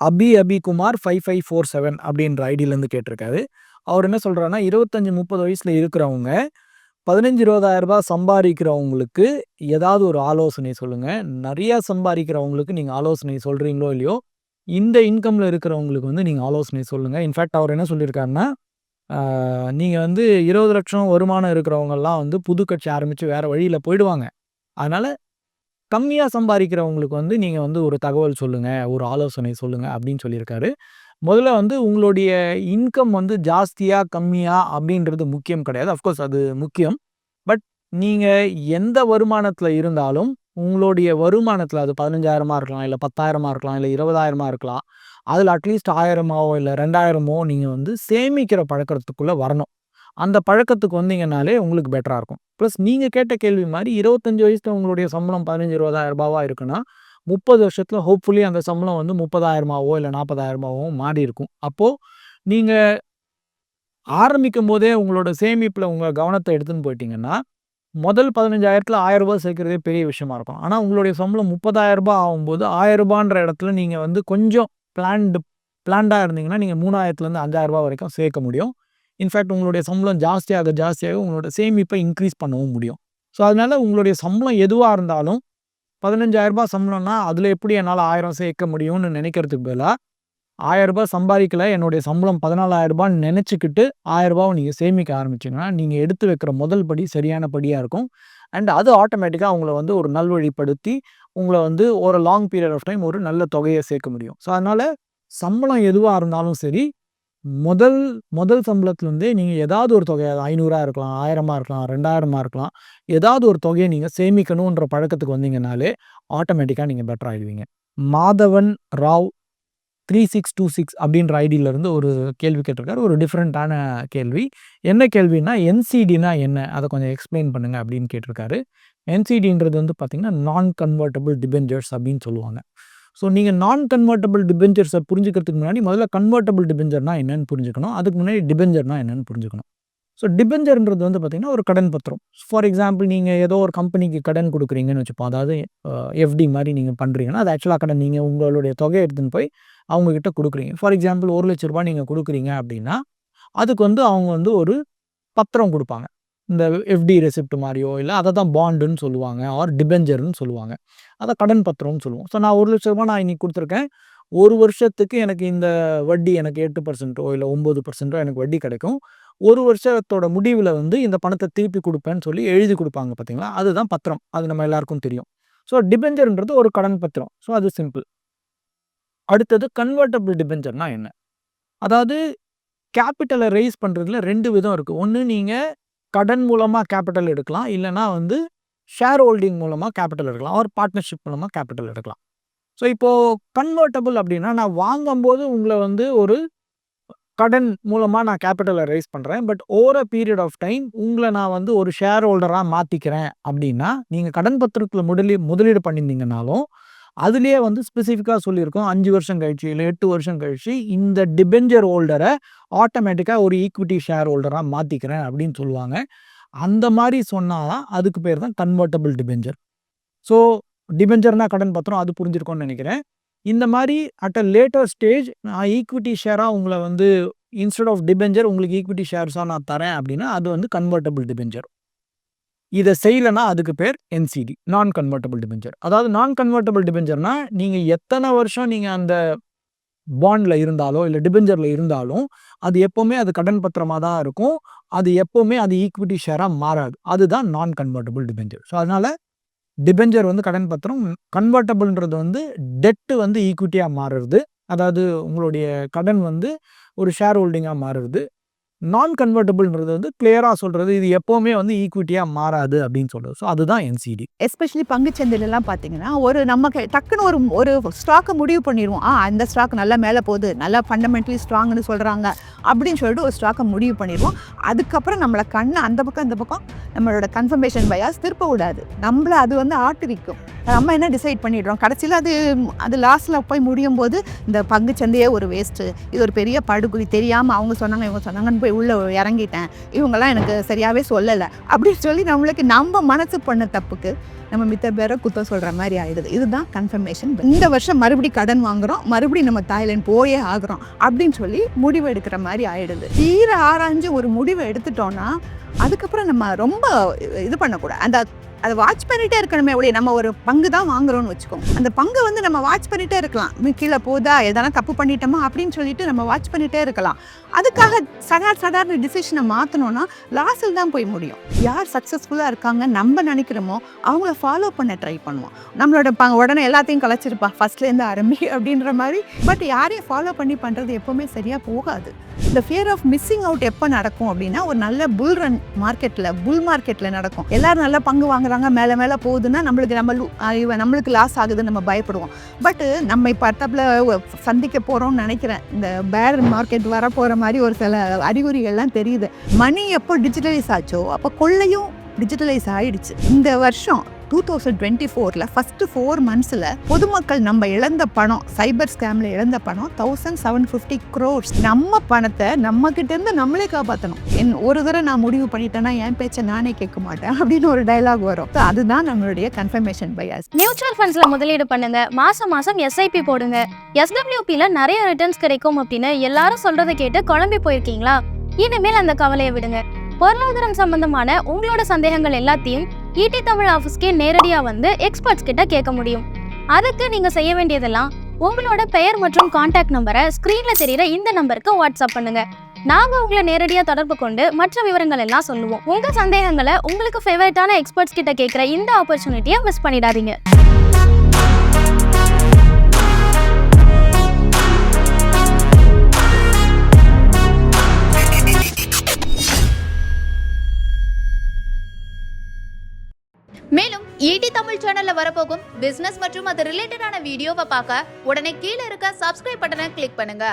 அபிகுமார் 5547 அப்படின்ற ஐடியிலேருந்து கேட்டிருக்காரு. அவர் என்ன சொல்றாருன்னா, 25-30 வயசுல இருக்கிறவங்க 15,000-20,000 சம்பாதிக்கிறவங்களுக்கு ஏதாவது ஒரு ஆலோசனை சொல்லுங்க. நிறையா சம்பாதிக்கிறவங்களுக்கு நீங்க ஆலோசனை சொல்றீங்களோ இல்லையோ, இந்த இன்கம்ல இருக்கிறவங்களுக்கு வந்து நீங்க ஆலோசனை சொல்லுங்க. இன்ஃபேக்ட் அவர் என்ன சொல்லியிருக்காருன்னா, நீங்க வந்து 20,00,000 வருமானம் இருக்கிறவங்கலாம் வந்து புது கட்சி ஆரம்பிச்சு வேற வழியில போயிடுவாங்க. அதனால கம்மியா சம்பாதிக்கிறவங்களுக்கு வந்து நீங்க வந்து ஒரு தகவல் சொல்லுங்க, ஒரு ஆலோசனை சொல்லுங்க அப்படின்னு சொல்லியிருக்காரு. முதல்ல வந்து உங்களுடைய இன்கம் வந்து ஜாஸ்தியா, கம்மியா அப்படின்றது முக்கியம் கிடையாது. அஃப்கோர்ஸ் அது முக்கியம். பட் நீங்க எந்த வருமானத்தில இருந்தாலும், உங்களுடைய வருமானத்தில அது 15,000 இருக்கலாம், இல்ல 10,000 இருக்கலாம், இல்ல 20,000 இருக்கலாம். அதில அட்லீஸ்ட் 1000 இல்ல 2,000 நீங்க வந்து சேமிக்கிற பழக்கத்துக்குள்ள வரணும். அந்த பழக்கத்துக்கு வந்தீங்கனாலே உங்களுக்கு பெட்டரா இருக்கும். ப்ளஸ் நீங்க கேட்ட கேள்வி மாரி 25 வயசுல உங்களுடைய சம்பளம் 15,000-20,000 இருக்குன்னா, 30 வருஷத்துல ஹோப்ஃபுல்லி அந்த சம்பளம் வந்து 30,000 இல்ல 40,000 மாறி இருக்கும். அப்போ நீங்க ஆரம்பிக்கும்போதே உங்களோட சேமிப்புல உங்க கவனத்த எடுத்துன்னு போயிட்டீங்கன்னா, முதல் 15,000த்துல ரூ. 1,000 சேர்க்கிறதே பெரிய விஷயமா இருக்கும். ஆனா உங்களுடைய சம்பளம் ரூ. 30,000 ஆகும்போது ரூ. 1,000ன்ற இடத்துல நீங்க வந்து கொஞ்சம் பிளான்டா இருந்தீங்கன்னா, நீங்க 3,000லேருந்து ரூ. 5,000 வரைக்கும் சேர்க்க முடியும். இன்ஃபேக்ட் உங்களுடைய சம்பளம் ஜாஸ்தியாக ஜாஸ்தியாக உங்களோட சேமிப்பை இன்க்ரீஸ் பண்ணவும் முடியும். ஸோ அதனால உங்களுடைய சம்பளம் எதுவா இருந்தாலும் ரூ. 15,000 சம்பளம்னா, அதில எப்படி என்னால 1000 சேர்க்க முடியும்னு நினைக்கிறதுக்கு பதிலா, ரூ. 1000 சம்பாதிக்கல, என்னுடைய சம்பளம் ரூ. 14,000 நினைச்சுக்கிட்டு ரூ. 1000 நீங்க சேமிக்க ஆரம்பிச்சீங்கன்னா, நீங்க எடுத்து வைக்கிற முதல் படி சரியான படியா இருக்கும். அண்ட் அது ஆட்டோமேட்டிக்கா உங்கள வந்து ஒரு நல்வழிப்படுத்தி, உங்கள வந்து ஒரு லாங் பீரியட் ஆஃப் டைம் ஒரு நல்ல தொகைய சேர்க்க முடியும். ஸோ அதனால சம்பளம் எதுவா இருந்தாலும் சரி, முதல் சம்பளத்திலருந்தே நீங்க ஏதாவது ஒரு தொகை, அது 500 இருக்கலாம், 1000 இருக்கலாம், 2000 இருக்கலாம். ஏதாவது ஒரு தொகைய நீங்க சேமிக்கணுன்ற பழக்கத்துக்கு வந்தீங்கனாலே, ஆட்டோமேட்டிக்கா நீங்க பெட்டர் ஆயிடுவீங்க. மாதவன் ராவ் 3626 அப்படின்ற ஐடியிலருந்து ஒரு கேள்வி கேட்டிருக்காரு. ஒரு டிஃபரண்டான கேள்வி. என்ன கேள்வின்னா, என்சிடினா என்ன? அத கொஞ்சம் எக்ஸ்ப்ளைன் பண்ணுங்க அப்படின்னு கேட்டிருக்காரு. என்சிடின்றது வந்து பார்த்தீங்கன்னா, நான் கன்வெர்ட்டிபிள் டிபென்ச்சர்ஸ் அப்படின்னு சொல்லுவாங்க. ஸோ நீங்க நான் கன்வெர்ட்டிபிள் டிபென்ச்சர்ஸ புரிஞ்சுக்கிறதுக்கு முன்னாடி முதல்ல கன்வெர்ட்டிபிள் டிபென்ச்சர்னா என்னன்னு புரிஞ்சுக்கணும். அதுக்கு முன்னாடி டிபென்ச்சர்னா என்னன்னு புரிஞ்சுக்கணும். ஸோ டிபென்ச்சர்ன்றது வந்து பார்த்தீங்கன்னா, ஒரு கடன் பத்திரம். ஃபார் எக்ஸாம்பிள் நீங்க ஏதோ ஒரு கம்பெனிக்கு கடன் குடுக்குறீங்கன்னு வச்சுப்போம். அதாவது எஃப்டி மாரி நீங்க பண்றீங்கன்னா, அது ஆக்சுவலா கடன். நீங்க உங்களுடைய தொகைய எடுத்துன்னு போய் அவங்க கிட்ட குடுக்குறீங்க. ஃபார் எக்ஸாம்பிள் ரூ. 1,00,000 நீங்க குடுக்குறீங்க அப்படின்னா, அதுக்கு வந்து அவங்க வந்து ஒரு பத்திரம் குடுப்பாங்க. இந்த எஃப்டி ரெசிப்ட் மாரியோ, இல்ல அத தான் பாண்டுன்னு சொல்லுவாங்க. ஆர் டிபென்ச்சர்ன்னு சொல்லுவாங்க. அத கடன் பத்திரம்னு சொல்லுவோம். ஸோ நான் ரூ. 1,00,000 நான் இன்னைக்கு குடுத்துருக்கேன். 1 வருஷத்துக்கு எனக்கு இந்த வட்டி எனக்கு 8% இல்ல 9% எனக்கு வட்டி கிடைக்கும். 1 வருஷத்தோட முடிவுல வந்து இந்த பணத்த திருப்பி குடுப்பேன்னு சொல்லி எழுதி குடுப்பாங்க பார்த்தீங்களா? அதுதான் பத்திரம். அது நம்ம எல்லாருக்கும் தெரியும். ஸோ டிபென்ச்சர்ன்றது ஒரு கடன் பத்திரம். ஸோ அது சிம்பிள். அடுத்தது கன்வெர்ட்டிபிள் டிபென்ச்சர்னா என்ன? அதாவது கேப்பிட்டல ரெய்ஸ் பண்றதுல 2 விதம் இருக்கு. ஒண்ணு நீங்க கடன் மூலமா கேப்பிட்டல் எடுக்கலாம். இல்லன்னா வந்து ஷேர் ஹோல்டிங் மூலமா கேப்பிட்டல் எடுக்கலாம். ஆர் பார்ட்னர்ஷிப் மூலமா கேப்பிட்டல் எடுக்கலாம். ஸோ இப்போ கன்வெர்ட்டிபிள் அப்படின்னா, நான் வாங்கும்போது உங்கள வந்து ஒரு கடன் மூலமா நான் கேப்பிட்டல ரெய்ஸ் பண்றேன். But over a period of time உங்கள நான் வந்து ஒரு ஷேர் ஹோல்டரா மாத்திக்கிறேன் அப்படின்னா, நீங்க கடன் பத்திரத்தில முதலீடு பண்ணியிருந்தீங்கனாலும், அதிலேயே வந்து ஸ்பெசிஃபிக்கா சொல்லியிருக்கும். 5 வருஷம் கழிச்சு, இல்ல 8 வருஷம் கழிச்சு இந்த டிபென்ச்சர் ஹோல்டர ஆட்டோமேட்டிக்கா ஒரு ஈக்விட்டி ஷேர் ஹோல்டரா மாத்திக்கிறேன் அப்படின்னு சொல்லுவாங்க. அந்த மாரி சொன்னா தான் அதுக்கு பேர் தான் கன்வெர்ட்டிபிள் டிபென்ச்சர். ஸோ டிபென்ச்சர்னா கடன் பத்திரம், அது புரிஞ்சிருக்கும்னு நினைக்கிறேன். இந்த மாரி அட் அ லேட்டர் ஸ்டேஜ் நான் ஈக்விட்டி ஷேரா உங்கள வந்து இன்ஸ்டெட் ஆஃப் டிபென்ச்சர் உங்களுக்கு ஈக்விட்டி ஷேர்ஸா நான் தரேன் அப்படின்னா, அது வந்து கன்வெர்ட்டிபிள் டிபென்ச்சர். இத செய்யலன்னா அதுக்கு பேர் என்சிடி. நான் கன்வெர்ட்டிபிள் டிபென்ச்சர். அதாவது நான் கன்வெர்ட்டிபிள் டிபென்ச்சர்னா, நீங்க எத்தன வருஷம் நீங்க அந்த பாண்ட்ல இருந்தாலோ, இல்ல டிபென்ச்சர்ல இருந்தாலும், அது எப்பவுமே அது கடன் பத்திரமா தான் இருக்கும். அது எப்பவுமே அது ஈக்விட்டி ஷேரா மாறாது. அதுதான் நான் கன்வெர்ட்டிபிள் டிபென்ச்சர். ஸோ அதனால டிபென்ச்சர் வந்து கடன் பத்திரம். கன்வெர்ட்டிபிள்ன்றது வந்து டெட் வந்து ஈக்விட்டியா மாறுறது. அதாவது உங்களுடைய கடன் வந்து ஒரு ஷேர் ஹோல்டிங்கா மாறுறது. நான் கன்வெர்ட்டிபிள்ன்றது வந்து கிளியரா சொல்றது, இது எப்பவுமே வந்து ஈக்விட்டியா மாறாது அப்படின்னு சொல்றது. ஸோ அதுதான் என்சிடி. எஸ்பெஷலி பங்குச்சந்தையிலலாம் பார்த்தீங்கன்னா, ஒரு நமக்கு டக்குன்னு ஒரு ஸ்டாக்க முடிவு பண்ணிருவோம். அந்த ஸ்டாக் நல்லா மேல போகுது, நல்லா ஃபண்டமெண்டலி ஸ்ட்ராங்ன்னு சொல்றாங்க அப்படின்னு சொல்லிட்டு ஒரு ஸ்டாக்க முடிவு பண்ணிருவோம். அதுக்கப்புறம் நம்மள கண்ணு அந்த பக்கம், இந்த பக்கம் நம்மளோட கன்ஃபர்மேஷன் பயாஸ் திருப்ப விடாது. நம்மள அது வந்து ஆட்டுவிக்கும். நம்ம என்ன டிசைட் பண்ணிடுறோம், கடைசியில அது லாஸ்ட்ல போய் முடியும்போது, இந்த பங்குச்சந்தையே ஒரு வேஸ்ட்டு, இது ஒரு பெரிய படுகுழி, தெரியாம அவங்க சொன்னாங்க, இவங்க சொன்னாங்கன்னு போய் போய் உள்ளே இறங்கிட்டேன், இவங்கெல்லாம் எனக்கு சரியாகவே சொல்லலை அப்படின்னு சொல்லி நம்மளுக்கு நம்ம மனசு பண்ண தப்புக்கு நம்ம மித்த பேரை குத்தம் சொல்கிற மாதிரி ஆகிடுது. இதுதான் கன்ஃபர்மேஷன். இந்த வருஷம் மறுபடியும் கடன் வாங்குகிறோம், மறுபடியும் நம்ம தாய்லாந்து போயே ஆகுறோம் அப்படின்னு சொல்லி முடிவு எடுக்கிற மாதிரி ஆகிடுது. தீர ஆராய்ஞ்சு ஒரு முடிவை எடுத்துட்டோன்னா அதுக்கப்புறம் நம்ம ரொம்ப இது பண்ணக்கூடாது. அதை வாட்ச் பண்ணிகிட்டே இருக்கணுமே ஒழிய, நம்ம ஒரு பங்கு தான் வாங்குறோம்னு வச்சுக்கோங்க, அந்த பங்கு வந்து நம்ம வாட்ச் பண்ணிகிட்டே இருக்கலாம். கீழே போதா, எதனா தப்பு பண்ணிட்டோமா அப்படின்னு சொல்லிட்டு நம்ம வாட்ச் பண்ணிகிட்டே இருக்கலாம். அதுக்காக சடார்னு டிசிஷனை மாற்றணும்னா லாஸில் தான் போய் முடியும். யார் சக்ஸஸ்ஃபுல்லாக இருக்காங்க நம்ம நினைக்கிறோமோ அவங்கள ஃபாலோ பண்ண ட்ரை பண்ணுவோம். நம்மளோட உடனே எல்லாத்தையும் கலைச்சிருப்பா ஃபஸ்ட்லேருந்து ஆரம்பி அப்படின்ற மாதிரி. பட் யாரையும் ஃபாலோ பண்ணி பண்ணுறது எப்போவுமே சரியாக போகாது. இந்த ஃபியர் ஆஃப் மிஸ்ஸிங் அவுட் எப்போ நடக்கும் அப்படின்னா, ஒரு நல்ல புல் மார்க்கெட்டில் நடக்கும். எல்லோரும் நல்லா பங்கு வாங்குறாங்க, மேலே போகுதுன்னா நம்மளுக்கு லாஸ் ஆகுதுன்னு நம்ம பயப்படுவோம். பட்டு நம்ம இப்போ அடுத்தப்பில் சந்திக்க போகிறோம்னு நினைக்கிறேன். இந்த பேர் மார்க்கெட் வர போகிற மாதிரி ஒரு சில அறிகுறிகள்லாம் தெரியுது. மணி எப்போ டிஜிட்டலைஸ் ஆச்சோ அப்போ கொள்ளையும் டிஜிட்டலைஸ் ஆகிடுச்சு. இந்த வருஷம் 2024 ஃபஸ்ட்டு 4 months பொதுமக்கள் நம்ம இழந்த பணம், சைபர் ஸ்கேமில் இழந்த பணம் 1750 crores. நம்ம பணத்தை நம்மக்கிட்டேருந்து நம்மளே காப்பாற்றணும். ஒரு தடவை நான் முடிவு பண்ணிட்டேன்னா என் பேச்சை நானே கேட்க மாட்டேன் அப்படின்னு ஒரு டைலாக் வரும். அதுதான் நம்மளுடைய கன்ஃபர்மேஷன் பயாஸ். மியூச்சுவல் ஃபண்ட்ஸில் முதலீடு பண்ணுங்க, மாசம் எஸ்ஐபி போடுங்க, எஸ்டபிள்யூபியில் நிறைய ரிட்டர்ன்ஸ் கிடைக்கும் அப்படின்னு எல்லாரும் சொல்றதை கேட்டு குழம்பி போயிருக்கீங்களா? இனிமேல் அந்த கவலையை விடுங்க. பொருளாதாரம் சம்பந்தமான உங்களோட சந்தேகங்கள் எல்லாத்தையும் ஈடி தமிழ் ஆஃபீஸ்க்கே நேரடியாக வந்து எக்ஸ்பர்ட்ஸ் கிட்ட கேட்க முடியும். அதுக்கு நீங்க செய்ய வேண்டியதெல்லாம் உங்களோட பெயர் மற்றும் கான்டாக்ட் நம்பரை ஸ்க்ரீன்ல தெரியுற இந்த நம்பருக்கு வாட்ஸ்அப் பண்ணுங்க. நாங்க உங்களை நேரடியாக தொடர்பு கொண்டு மற்ற விவரங்கள் எல்லாம் சொல்லுவோம். உங்க சந்தேகங்களை உங்களுக்கு ஃபேவரட்டான எக்ஸ்பர்ட்ஸ் கிட்ட கேட்குற இந்த ஆப்பர்ச்சுனிட்டியை மிஸ் பண்ணிடாதீங்க. மேலும் ஈடி தமிழ் சேனல்ல வரப்போகும் பிசினஸ் மற்றும் அது ரிலேட்டடான வீடியோவை பார்க்க உடனே கீழே இருக்க சப்ஸ்கிரைப் பட்டனை கிளிக் பண்ணுங்க.